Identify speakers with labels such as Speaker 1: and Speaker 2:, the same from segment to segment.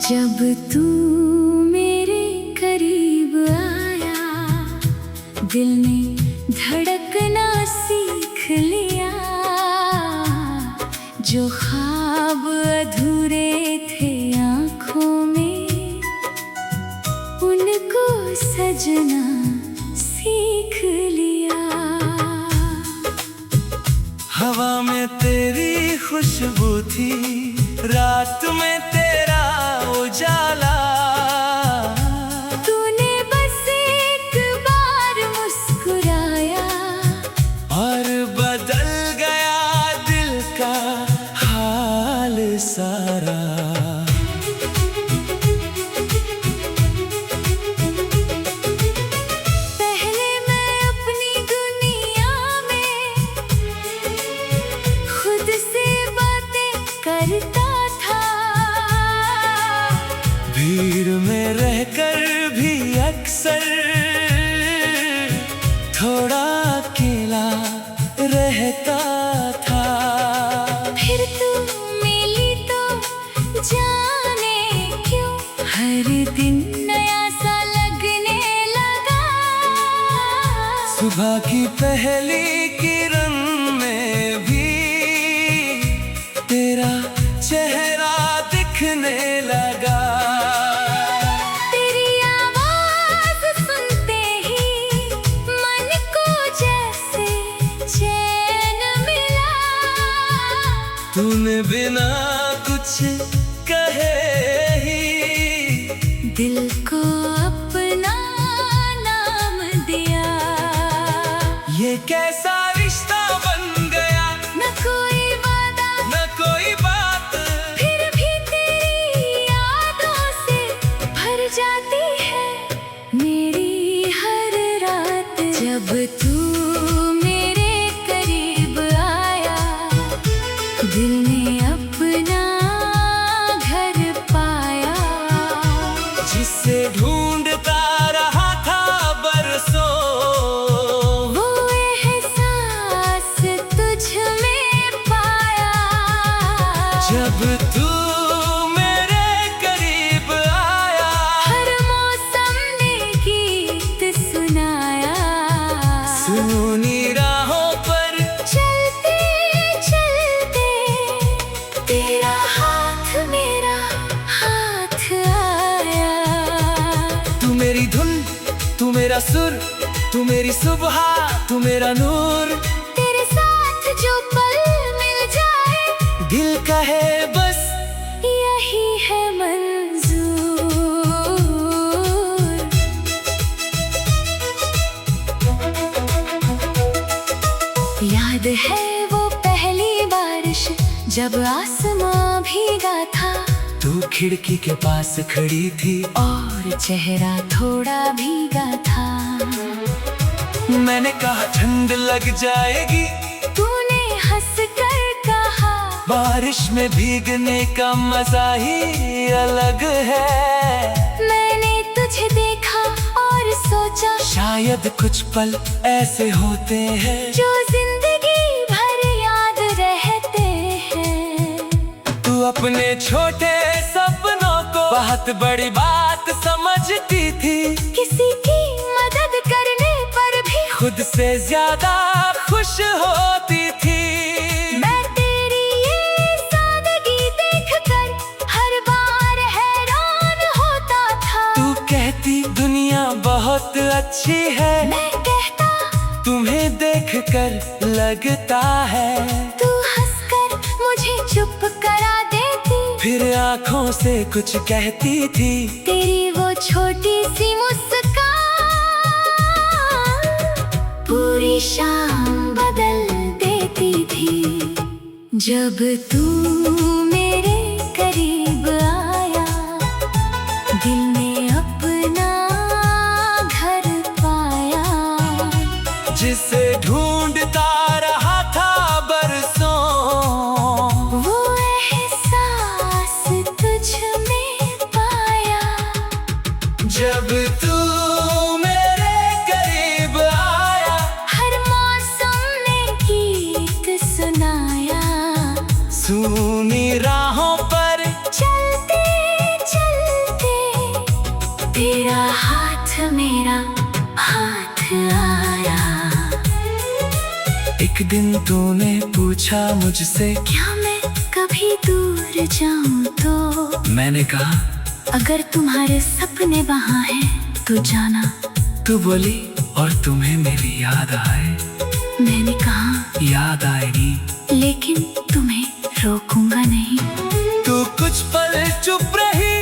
Speaker 1: जब तू मेरे करीब आया, दिल ने धड़कना सीख लिया। जो ख्वाब अधूरे थे आँखों में, उनको सजना सीख लिया।
Speaker 2: हवा में तेरी खुशबू थी, रात में तेरा उजाला।
Speaker 1: तूने बस एक बार मुस्कुराया
Speaker 2: और बदल गया दिल का हाल सारा।
Speaker 1: पहले मैं अपनी दुनिया में खुद से बातें करता था।
Speaker 2: भीड़ में रहकर भी अक्सर थोड़ा अकेला रहता था।
Speaker 1: फिर तू मिली तो जाने क्यों हर दिन नया सा लगने लगा।
Speaker 2: सुबह की पहली किरण में भी तेरा चेहरा दिखने लगा।
Speaker 1: तेरी आवाज सुनते ही मन को जैसे चैन मिला।
Speaker 2: तूने बिना कुछ कहे ही
Speaker 1: दिल को अपना नाम दिया।
Speaker 2: ये कैसा रिश्ता बन गया,
Speaker 1: न कोई वादा
Speaker 2: न कोई बात।
Speaker 1: फिर भी तेरी यादों से भर जाती है मेरी हर रात। जब तू मेरे करीब आया, दिल ने अपना घर पाया।
Speaker 2: जिसे ढूंढता रहा था बरसों,
Speaker 1: वो एहसास तुझ में पाया।
Speaker 2: जब तू मेरे करीब आया,
Speaker 1: हर मौसम ने गीत सुनाया।
Speaker 2: सुनी राहों पर
Speaker 1: चलते चलते तेरा हाथ मेरा हाथ आया।
Speaker 2: तू मेरी धुन, तू मेरा सुर, तू मेरी सुबह, तू मेरा नूर।
Speaker 1: तेरे साथ जो पल मिल जाए,
Speaker 2: दिल कहे बस
Speaker 1: यही है मंजूर। याद है वो पहली बारिश जब आसमां भीगा था।
Speaker 2: तू खिड़की के पास खड़ी थी
Speaker 1: और चेहरा थोड़ा भीगा था।
Speaker 2: मैंने कहा ठंड लग जाएगी,
Speaker 1: तूने हंस कर कहा,
Speaker 2: बारिश में भीगने का मजा ही अलग है।
Speaker 1: मैंने तुझे देखा और सोचा,
Speaker 2: शायद कुछ पल ऐसे होते हैं
Speaker 1: जो जिंदगी भर याद रहते हैं।
Speaker 2: तू अपने छोटे सपनों को बहुत बड़ी बात समझती थी।
Speaker 1: किसी की मदद करने पर भी
Speaker 2: खुद से ज्यादा खुश होती थी।
Speaker 1: मैं तेरी ये सादगी देखकर हर बार हैरान होता था।
Speaker 2: तू कहती दुनिया बहुत अच्छी है,
Speaker 1: मैं कहता
Speaker 2: तुम्हें देखकर लगता है।
Speaker 1: तू हंसकर मुझे चुप करा देती,
Speaker 2: फिर आंखों से कुछ कहती थी।
Speaker 1: तेरी वो छोटी सी मुस्कान पूरी शाम बदल देती थी। जब तू मेरे करीब आया, दिल ने अपना घर पाया।
Speaker 2: जिसे ढूंढता रहा था बरसों,
Speaker 1: वो एहसास तुझ में पाया।
Speaker 2: जब तू मेरे करीब आया,
Speaker 1: हर मौसम ने गीत सुनाया।
Speaker 2: सुनी एक दिन तूने पूछा मुझसे,
Speaker 1: क्या मैं कभी दूर जाऊं तो?
Speaker 2: मैंने कहा
Speaker 1: अगर तुम्हारे सपने वहाँ हैं तो जाना।
Speaker 2: तू बोली और तुम्हें मेरी याद आए।
Speaker 1: मैंने कहा
Speaker 2: याद आएगी
Speaker 1: लेकिन तुम्हें रोकूंगा नहीं।
Speaker 2: तू कुछ पल चुप रही,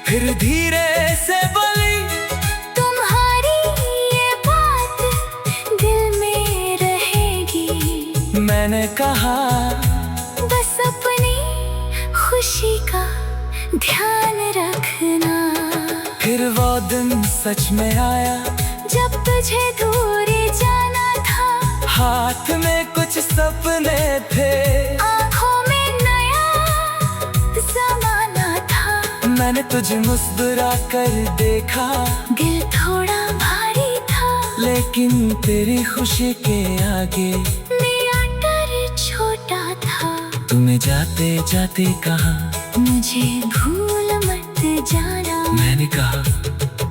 Speaker 2: फिर धीरे से बोली,
Speaker 1: तुम्हारी ये बात दिल में रहेगी।
Speaker 2: मैंने कहा
Speaker 1: बस अपनी खुशी का ध्यान रखना।
Speaker 2: फिर वो दिन सच में आया
Speaker 1: जब तुझे दूर जाना था,
Speaker 2: हाथ में कुछ सपने थे,
Speaker 1: आँखों में नया ज़माना था।
Speaker 2: मैंने तुझे मुस्कुरा कर देखा,
Speaker 1: दिल थोड़ा भारी था,
Speaker 2: लेकिन तेरी खुशी के आगे
Speaker 1: मेरा डर छोटा था।
Speaker 2: तुम्हें जाते जाते कहा,
Speaker 1: मुझे भूल मत जाना।
Speaker 2: मैंने कहा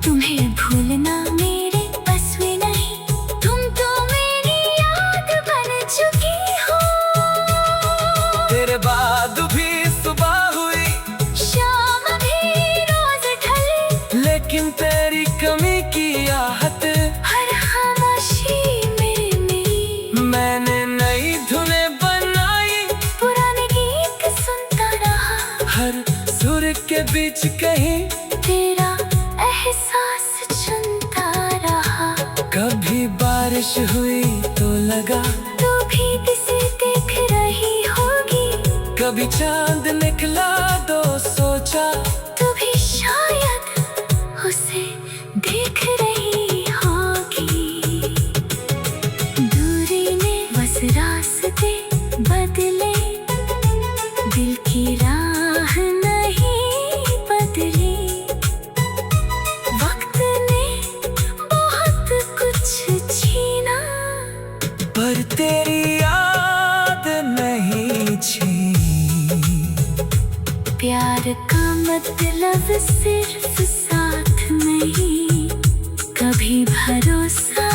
Speaker 1: तुम्हें भूलना मेरे बस में नहीं, तुम तो मेरी याद बन चुकी हो।
Speaker 2: तेरे बाद भी सुबह हुई,
Speaker 1: शाम भी रोज ढली,
Speaker 2: लेकिन तेरी कमी की आहट
Speaker 1: हर खामोशी में मिली।
Speaker 2: मैंने नई धुनें बनाई,
Speaker 1: पुराने गीत सुनता रहा,
Speaker 2: हर सुर के बीच कहीं
Speaker 1: तेरा एहसास चुनता रहा।
Speaker 2: कभी बारिश हुई तो लगा
Speaker 1: तू भी किसे देख रही होगी,
Speaker 2: कभी चांद निकला तो सोचा
Speaker 1: तू भी शायद उसे देख रही होगी। दूरी ने बस रास्ते बदले, दिल की राह नहीं बदली। वक्त ने बहुत कुछ छीना,
Speaker 2: पर तेरी याद नहीं छीनी।
Speaker 1: प्यार का मतलब सिर्फ साथ नहीं, कभी भरोसा